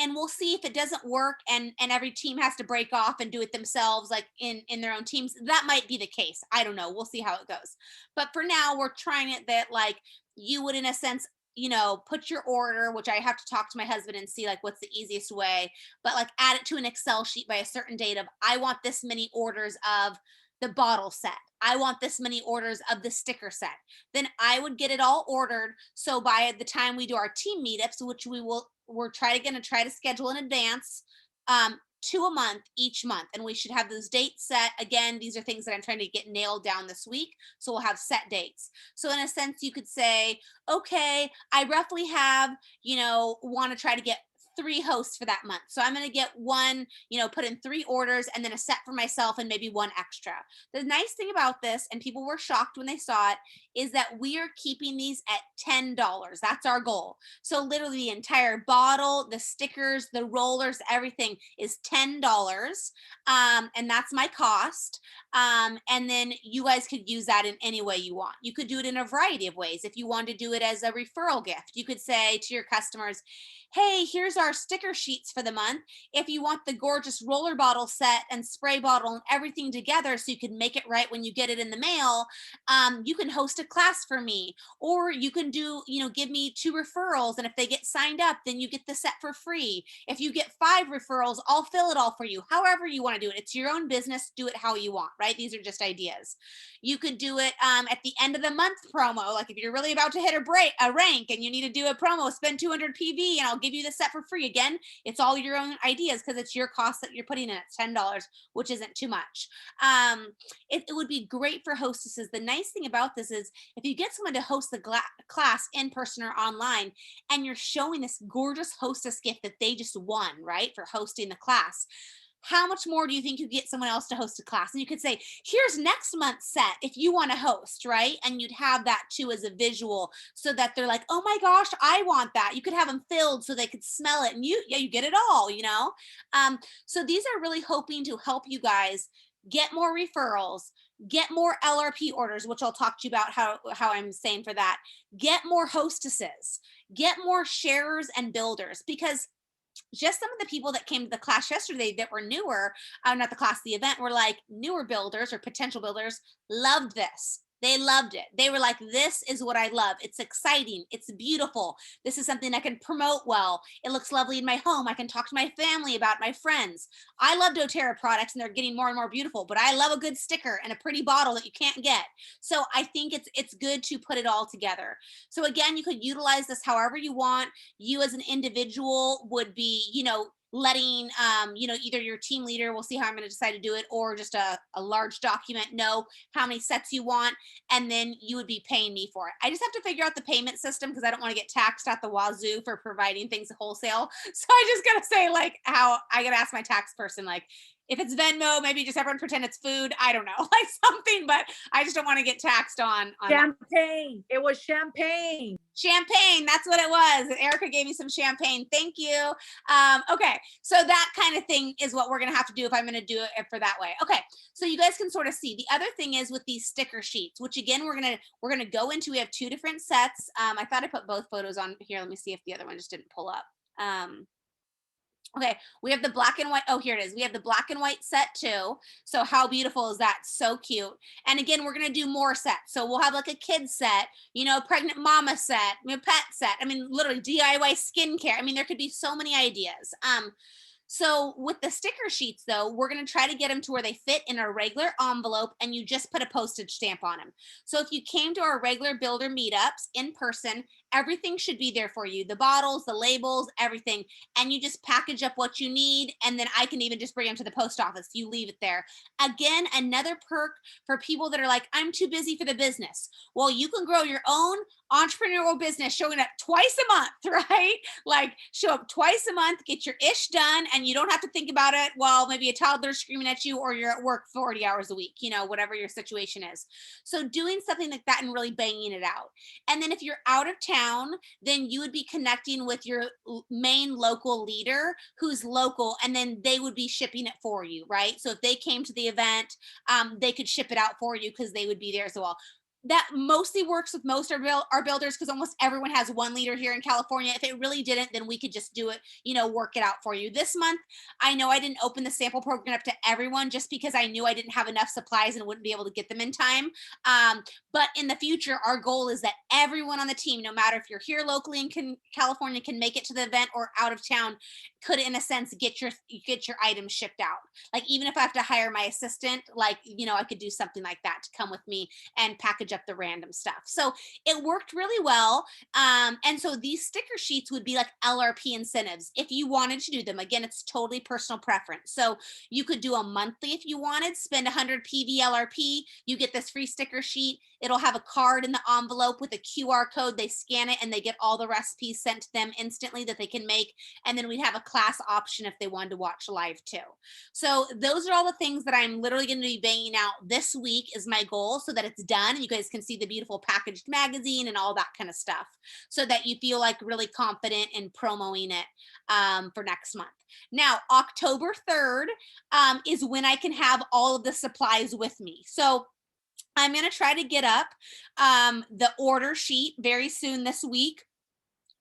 And we'll see if it doesn't work and every team has to break off and do it themselves, like in their own teams. That might be the case. I don't know. We'll see how it goes. But for now, we're trying it that like you would, in a sense, you know, put your order, which I have to talk to my husband and see like what's the easiest way, but like add it to an Excel sheet by a certain date of, I want this many orders of the bottle set. I want this many orders of the sticker set. Then I would get it all ordered. So by the time we do our team meetups, which we're going to try to schedule in advance, 2 a month each month. And we should have those dates set. Again, these are things that I'm trying to get nailed down this week. So we'll have set dates. So in a sense, you could say, okay, I roughly have, you know, want to try to get 3 hosts for that month. So I'm going to get one, you know, put in 3 orders and then a set for myself and maybe 1 extra. The nice thing about this, and people were shocked when they saw it, is that we are keeping these at $10. That's our goal. So literally the entire bottle, the stickers, the rollers, everything is $10. And that's my cost. And then you guys could use that in any way you want. You could do it in a variety of ways. If you want to do it as a referral gift, you could say to your customers, hey, here's our sticker sheets for the month. If you want the gorgeous roller bottle set and spray bottle and everything together so you can make it right when you get it in the mail, you can host a class for me. Or you can do, you know, give me 2 referrals. And if they get signed up, then you get the set for free. If you get 5 referrals, I'll fill it all for you. However you want to do it. It's your own business. Do it how you want, right? These are just ideas. You could do it at the end of the month promo. Like if you're really about to hit a rank and you need to do a promo, spend 200 PV and I'll give you the set for free. Again, it's all your own ideas because it's your cost that you're putting in at $10, which isn't too much. It would be great for hostesses. The nice thing about this is if you get someone to host the class in person or online and you're showing this gorgeous hostess gift that they just won, right, for hosting the class, how much more do you think you get someone else to host a class? And you could say, here's next month's set if you want to host, right? And you'd have that too as a visual so that they're like, oh my gosh, I want that. You could have them filled so they could smell it and you get it all, you know? So these are really hoping to help you guys get more referrals, get more LRP orders, which I'll talk to you about how I'm saying for that, get more hostesses, get more sharers and builders, because just some of the people that came to the class yesterday that were newer, not the class, the event, were like newer builders or potential builders, loved this. They loved it. They were like, this is what I love. It's exciting. It's beautiful. This is something I can promote well. It looks lovely in my home. I can talk to my family about, my friends. I love Doterra products and they're getting more and more beautiful, but I love a good sticker and a pretty bottle that you can't get. So I think it's good to put it all together. So again, you could utilize this however you want. You as an individual would be, you know, letting, you know, either your team leader, we'll see how I'm going to decide to do it, or just a large document, know how many sets you want, and then you would be paying me for it. I just have to figure out the payment system because I don't want to get taxed at the wazoo for providing things wholesale. So I just got to say, like, how I got to ask my tax person, like, if it's Venmo, maybe just everyone pretend it's food. I don't know, like something, but I just don't want to get taxed on champagne. It was champagne. Champagne, that's what it was. Erica gave me some champagne. Thank you. Okay, so that kind of thing is what we're gonna have to do if I'm gonna do it for that way. Okay, so you guys can sort of see. The other thing is with these sticker sheets, which again we're gonna go into. We have 2 different sets. I thought I put both photos on here. Let me see if the other one just didn't pull up. Okay, we have the black and white. Oh, here it is. We have the black and white set too. So how beautiful is that? So cute. And again, we're going to do more sets. So we'll have like a kid set, you know, pregnant mama set, pet set. I mean, literally DIY skincare. I mean, there could be so many ideas. So with the sticker sheets though, we're going to try to get them to where they fit in a regular envelope and you just put a postage stamp on them. So if you came to our regular builder meetups in person, everything should be there for you. The bottles, the labels, everything. And you just package up what you need. And then I can even just bring them to the post office. You leave it there. Again, another perk for people that are like, I'm too busy for the business. Well, you can grow your own entrepreneurial business showing up twice a month, right? Like show up twice a month, get your ish done, and you don't have to think about it while maybe a toddler's screaming at you or you're at work 40 hours a week, whatever your situation is. So doing something like that and really banging it out. And then if you're out of town, then you would be connecting with your main local leader who's local, and then they would be shipping it for you, right? So if they came to the event, they could ship it out for you because they would be there as well. That mostly works with most of our builders because almost everyone has one leader here in California. If it really didn't, then we could just do it, work it out for you. This month, I know I didn't open the sample program up to everyone just because I knew I didn't have enough supplies and wouldn't be able to get them in time. But in the future, our goal is that everyone on the team, no matter if you're here locally in California, can make it to the event or out of town, could in a sense get your items shipped out. Like even if I have to hire my assistant, I could do something like that to come with me and package up the random stuff. So it worked really well. And so these sticker sheets would be like LRP incentives if you wanted to do them. Again, it's totally personal preference. So you could do a monthly if you wanted, spend 100 PV LRP, you get this free sticker sheet. It'll have a card in the envelope with a QR code. They scan it and they get all the recipes sent to them instantly that they can make. And then we'd have a class option if they wanted to watch live too. So those are all the things that I'm literally going to be banging out this week is my goal, so that it's done and you guys can see the beautiful packaged magazine and all that kind of stuff, so that you feel like really confident in promoting it for next month. Now, October 3rd is when I can have all of the supplies with me. So I'm going to try to get up the order sheet very soon this week,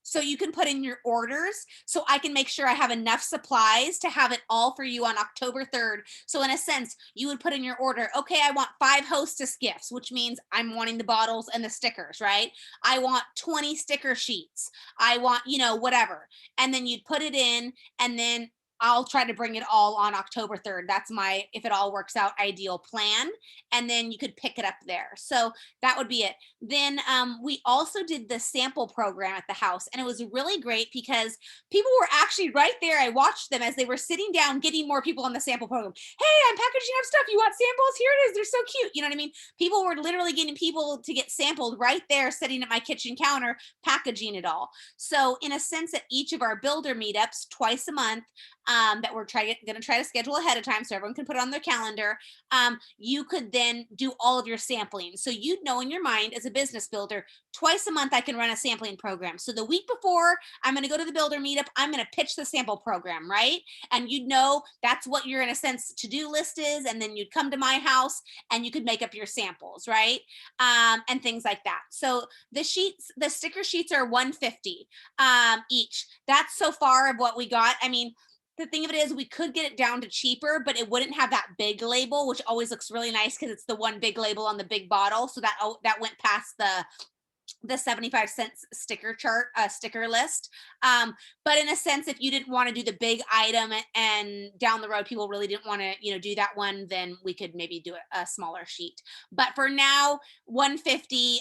so you can put in your orders, so I can make sure I have enough supplies to have it all for you on October 3rd. So in a sense, you would put in your order, okay, I want 5 Hostess gifts, which means I'm wanting the bottles and the stickers, right? I want 20 sticker sheets. I want, whatever. And then you'd put it in, and then I'll try to bring it all on October 3rd. That's my, if it all works out, ideal plan. And then you could pick it up there. So that would be it. Then we also did the sample program at the house, and it was really great because people were actually right there. I watched them as they were sitting down, getting more people on the sample program. Hey, I'm packaging up stuff. You want samples? Here it is. They're so cute. You know what I mean? People were literally getting people to get sampled right there, sitting at my kitchen counter, packaging it all. So in a sense, at each of our builder meetups twice a month, that we're going to try to schedule ahead of time so everyone can put it on their calendar, you could then do all of your sampling. So you'd know in your mind as a business builder, twice a month I can run a sampling program. So the week before I'm going to go to the builder meetup, I'm going to pitch the sample program, right? And you'd know that's what your, in a sense, to-do list is. And then you'd come to my house and you could make up your samples, right? And things like that. So the sticker sheets are $150 each. That's so far of what we got. I mean, the thing of it is we could get it down to cheaper, but it wouldn't have that big label, which always looks really nice because it's the one big label on the big bottle. So that went past the 75 cents sticker list. But in a sense, if you didn't want to do the big item and down the road, people really didn't want to, do that one, then we could maybe do a smaller sheet. But for now, 150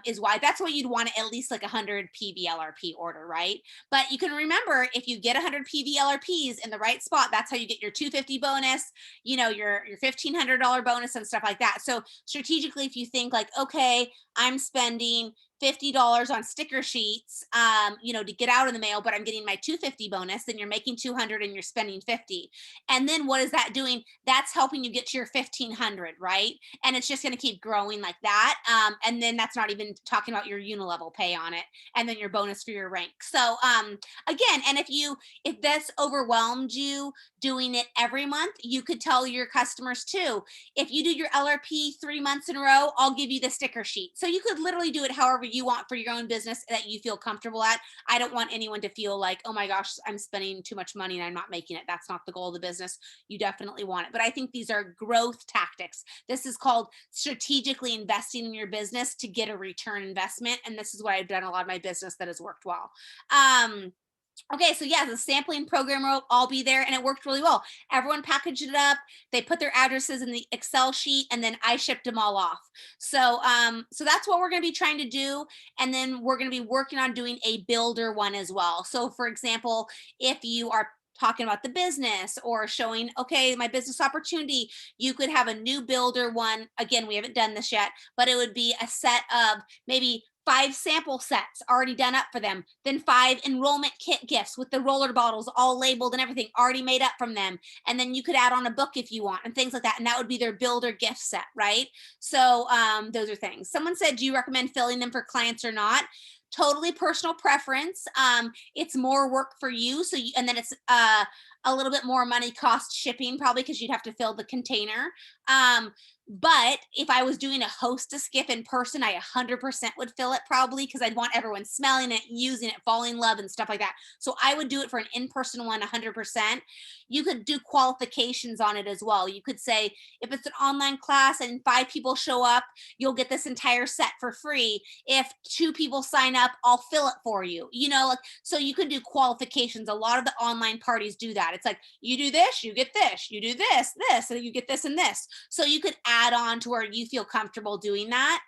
is why. That's why you'd want at least like 100 PVLRP order, right? But you can remember, if you get 100 PVLRPs in the right spot, that's how you get your 250 bonus, your $1,500 bonus and stuff like that. So strategically, if you think like, okay, I'm spending $50 on sticker sheets, to get out in the mail, but I'm getting my 250 bonus, then you're making 200 and you're spending 50. And then what is that doing? That's helping you get to your 1,500, right? And it's just going to keep growing like that. And then that's not even talking about your unilevel pay on it, and then your bonus for your rank. So again, and if this overwhelmed you doing it every month, you could tell your customers too, if you do your LRP 3 months in a row, I'll give you the sticker sheet. So you could literally do it however you want for your own business that you feel comfortable at. I don't want anyone to feel like, oh my gosh, I'm spending too much money and I'm not making it. That's not the goal of the business. You definitely want it. But I think these are growth tactics. This is called strategically investing in your business to get a return investment. And this is what I've done a lot of my business that has worked well. Okay, so yeah, the sampling program will all be there and it worked really well. Everyone packaged it up, they put their addresses in the Excel sheet, and then I shipped them all off. So so that's what we're gonna be trying to do. And then we're gonna be working on doing a builder one as well. So for example, if you are talking about the business or showing, okay, my business opportunity, you could have a new builder one. Again, we haven't done this yet, but it would be a set of maybe 5 sample sets already done up for them, then 5 enrollment kit gifts with the roller bottles all labeled and everything already made up from them. And then you could add on a book if you want and things like that. And that would be their builder gift set, right? So those are things. Someone said, do you recommend filling them for clients or not? Totally personal preference. It's more work for you. So you, and then it's a little bit more money cost shipping probably because you'd have to fill the container. But if I was doing a Hostess gift in person, I 100% would fill it probably because I'd want everyone smelling it, using it, falling in love and stuff like that. So I would do it for an in-person one 100%. You could do qualifications on it as well. You could say, if it's an online class and 5 people show up, you'll get this entire set for free. If 2 people sign up, I'll fill it for you. You know, like, so you could do qualifications. A lot of the online parties do that. It's like, you do this, you get this, you do this, and you get this and this. So you could add on to where you feel comfortable doing that.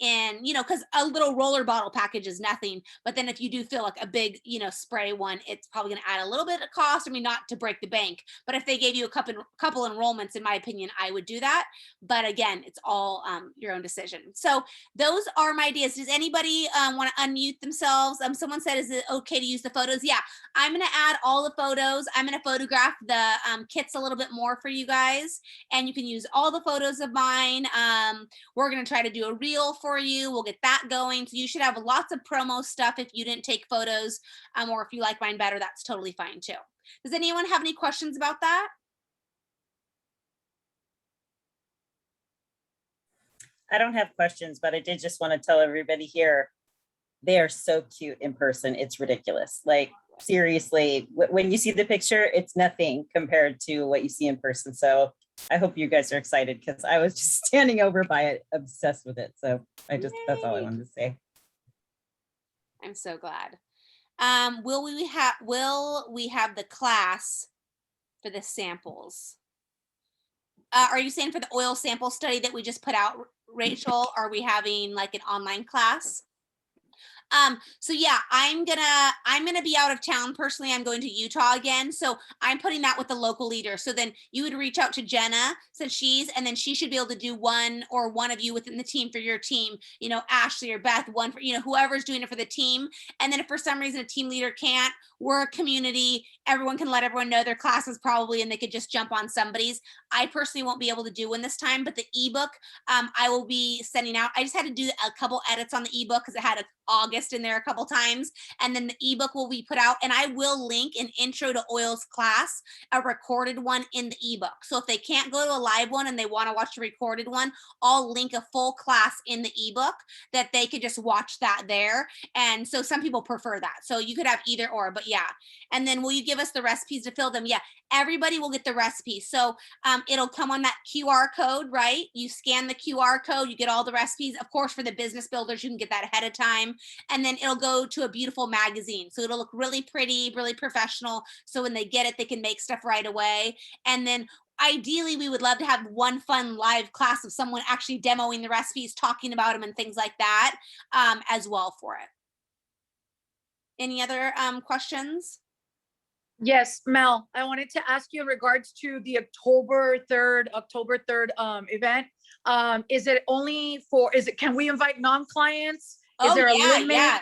And, you know, because a little roller bottle package is nothing. But then if you do feel like a big, you know, spray one, it's probably going to add a little bit of cost. I mean, not to break the bank, but if they gave you a couple enrollments, in my opinion, I would do that. But again, it's all your own decision. So those are my ideas. Does anybody want to unmute themselves? Someone said, is it okay to use the photos? Yeah, I'm going to add all the photos. I'm going to photograph the kits a little bit more for you guys. And you can use all the photos of mine. We're going to try to do a reel for you. We'll get that going. So you should have lots of promo stuff if you didn't take photos, or if you like mine better, that's totally fine too. Does anyone have any questions about that? I don't have questions, but I did just want to tell everybody here, they are so cute in person. It's ridiculous. Like, seriously, when you see the picture, it's nothing compared to what you see in person. So I hope you guys are excited because I was just standing over by it, obsessed with it. So that's all I wanted to say. I'm so glad. Will we have the class for the samples? Are you saying for the oil sample study that we just put out, Rachel? Are we having like an online class? So yeah, I'm gonna be out of town personally. I'm going to Utah again. So I'm putting that with the local leader. So then you would reach out to Jenna since and then she should be able to do one of you within the team for your team, you know, Ashley or Beth, one for, you know, whoever's doing it for the team. And then if for some reason a team leader can't, we're a community, everyone can let everyone know their classes probably, and they could just jump on somebody's. I personally won't be able to do one this time, but the ebook, I will be sending out. I just had to do a couple edits on the ebook because it had August in there a couple times, and then the ebook will be put out, and I will link an intro to oils class, a recorded one in the ebook. So if they can't go to a live one and they want to watch the recorded one, I'll link a full class in the ebook that they could just watch that there. And so some people prefer that. So you could have either or, but yeah. And then will you give us the recipes to fill them? Yeah, everybody will get the recipes. So it'll come on that QR code, right? You scan the QR code, you get all the recipes. Of course, for the business builders, you can get that ahead of time. And then it'll go to a beautiful magazine. So it'll look really pretty, really professional. So when they get it, they can make stuff right away. And then ideally, we would love to have one fun live class of someone actually demoing the recipes, talking about them and things like that as well for it. Any other questions? Yes, Mel, I wanted to ask you in regards to the October 3rd event. Can we invite non-clients? Is there a limit? Yeah,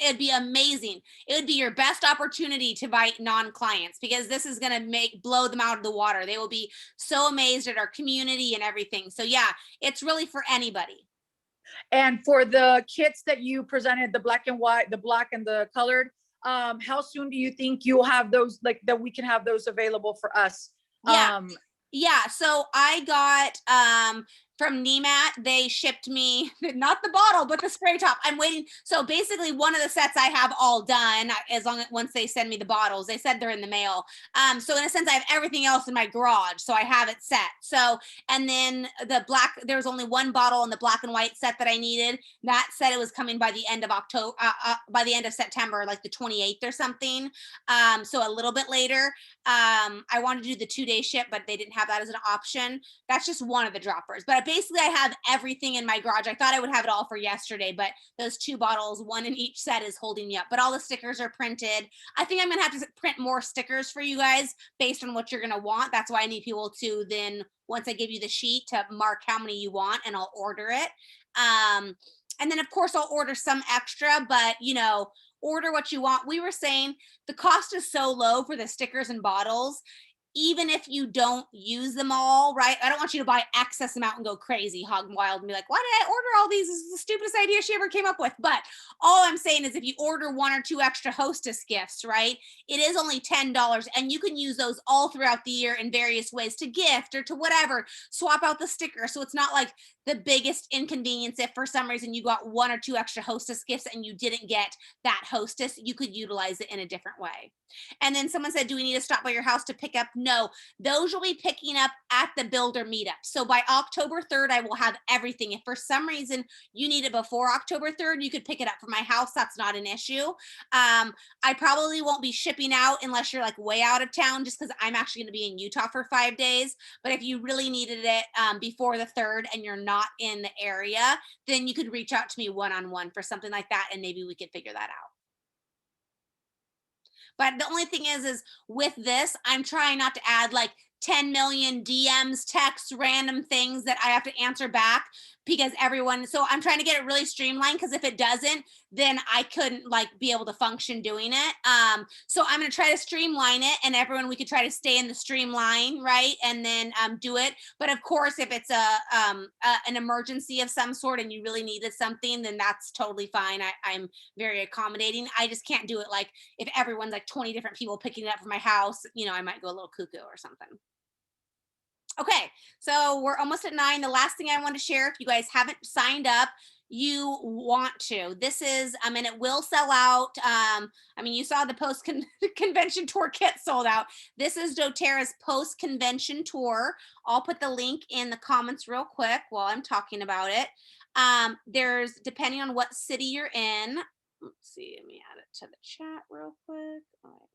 it'd be amazing. It would be your best opportunity to invite non-clients because this is going to blow them out of the water. They will be so amazed at our community and everything. So yeah, it's really for anybody. And for the kits that you presented, the black and white, the black and the colored, how soon do you think you'll have those, like that we can have those available for us? Yeah. So I got from Nemat, they shipped me not the bottle, but the spray top. I'm waiting. So basically one of the sets I have all done as long as once they send me the bottles, they said they're in the mail. So in a sense, I have everything else in my garage. So I have it set. So, and then the black, there was only one bottle in the black and white set that I needed. That said it was coming by the end of October, by the end of September, like the 28th or something. So a little bit later. I wanted to do the 2-day ship, but they didn't have that as an option. That's just one of the droppers. But basically I have everything in my garage. I thought I would have it all for yesterday, but those 2 bottles, one in each set, is holding me up. But all the stickers are printed. I think I'm gonna have to print more stickers for you guys based on what you're gonna want. That's why I need people to then, once I give you the sheet, to mark how many you want, and I'll order it. And then of course I'll order some extra, but you know, order what you want. We were saying the cost is so low for the stickers and bottles, even if you don't use them all, right? I don't want you to buy excess amount and go crazy, hog wild, and be like, why did I order all these? This is the stupidest idea she ever came up with. But all I'm saying is if you order 1 or 2 extra Hostess gifts, right? It is only $10, and you can use those all throughout the year in various ways to gift or to whatever. Swap out the sticker. So it's not like the biggest inconvenience if for some reason you got 1 or 2 extra Hostess gifts and you didn't get that Hostess, you could utilize it in a different way. And then someone said, do we need to stop by your house to pick up? No, those you'll be picking up at the builder meetup. So by October 3rd, I will have everything. If for some reason you need it before October 3rd, you could pick it up from my house. That's not an issue. I probably won't be shipping out unless you're like way out of town, just because I'm actually going to be in Utah for 5 days. But if you really needed it before the 3rd and you're not in the area, then you could reach out to me one-on-one for something like that, and maybe we could figure that out. But the only thing is with this, I'm trying not to add like 10 million DMs, texts, random things that I have to answer back, because everyone, so I'm trying to get it really streamlined, because if it doesn't, then I couldn't like be able to function doing it. So I'm going to try to streamline it, and everyone, we could try to stay in the streamline, right? And then do it. But of course, if it's an emergency of some sort and you really needed something, then that's totally fine. I'm very accommodating. I just can't do it like if everyone's like 20 different people picking it up from my house, you know, I might go a little cuckoo or something. Okay, so we're almost at 9. The last thing I want to share, if you guys haven't signed up, you want to. This is, and it will sell out. I mean, you saw the post-convention tour kit sold out. This is doTERRA's post-convention tour. I'll put the link in the comments real quick while I'm talking about it. There's, depending on what city you're in, let's see, let me add it to the chat real quick. All right.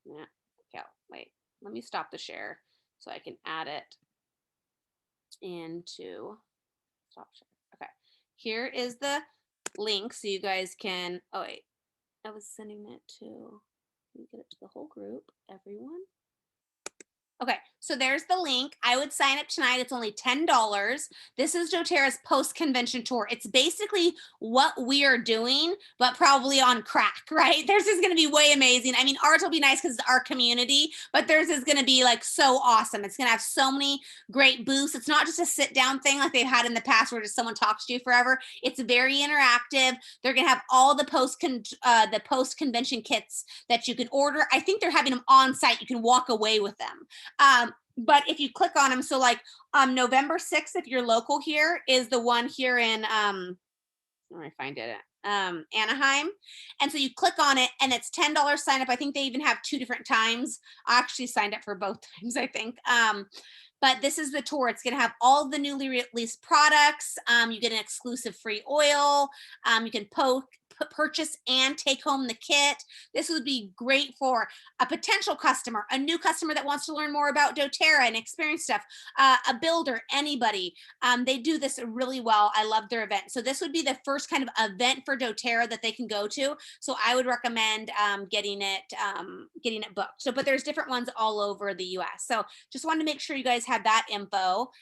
Yeah, okay, wait. Let me stop the share so I can add it into stop share. Okay, here is the link so you guys can, oh wait, I was sending it to, let me get it to the whole group, everyone. Okay, so there's the link. I would sign up tonight. It's only $10. This is doTERRA's post-convention tour. It's basically what we are doing, but probably on crack, right? Theirs is going to be way amazing. I mean, ours will be nice because it's our community, but theirs is going to be like so awesome. It's going to have so many great booths. It's not just a sit-down thing like they've had in the past where just someone talks to you forever. It's very interactive. They're going to have all the post-convention kits that you can order. I think they're having them on site. You can walk away with them. But if you click on them, so like November 6th, if you're local here, is the one here in, where I find it at, Anaheim. And so you click on it and it's $10 sign up. I think they even have 2 different times. I actually signed up for both times, I think. But this is the tour. It's going to have all the newly released products. You get an exclusive free oil. You can purchase and take home the kit. This would be great for a potential customer, a new customer that wants to learn more about doTERRA and experience stuff, a builder, anybody. They do this really well. I love their event. So this would be the first kind of event for doTERRA that they can go to. So I would recommend getting it booked. So, but there's different ones all over the US. So just wanted to make sure you guys had that info.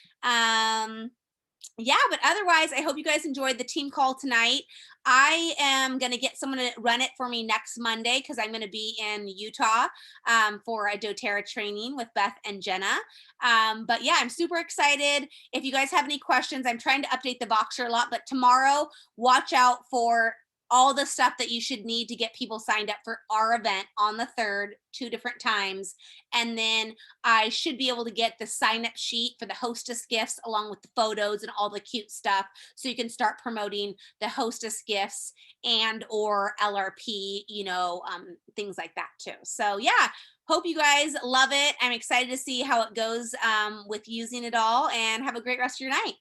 Yeah, but otherwise, I hope you guys enjoyed the team call tonight. I am going to get someone to run it for me next Monday because I'm going to be in Utah for a doTERRA training with Beth and Jenna. But yeah, I'm super excited. If you guys have any questions, I'm trying to update the Voxer a lot, but tomorrow, watch out for all the stuff that you should need to get people signed up for our event on the 3rd, 2 different times. And then I should be able to get the sign up sheet for the Hostess gifts along with the photos and all the cute stuff. So you can start promoting the Hostess gifts and or LRP, things like that too. So yeah, hope you guys love it. I'm excited to see how it goes with using it all, and have a great rest of your night.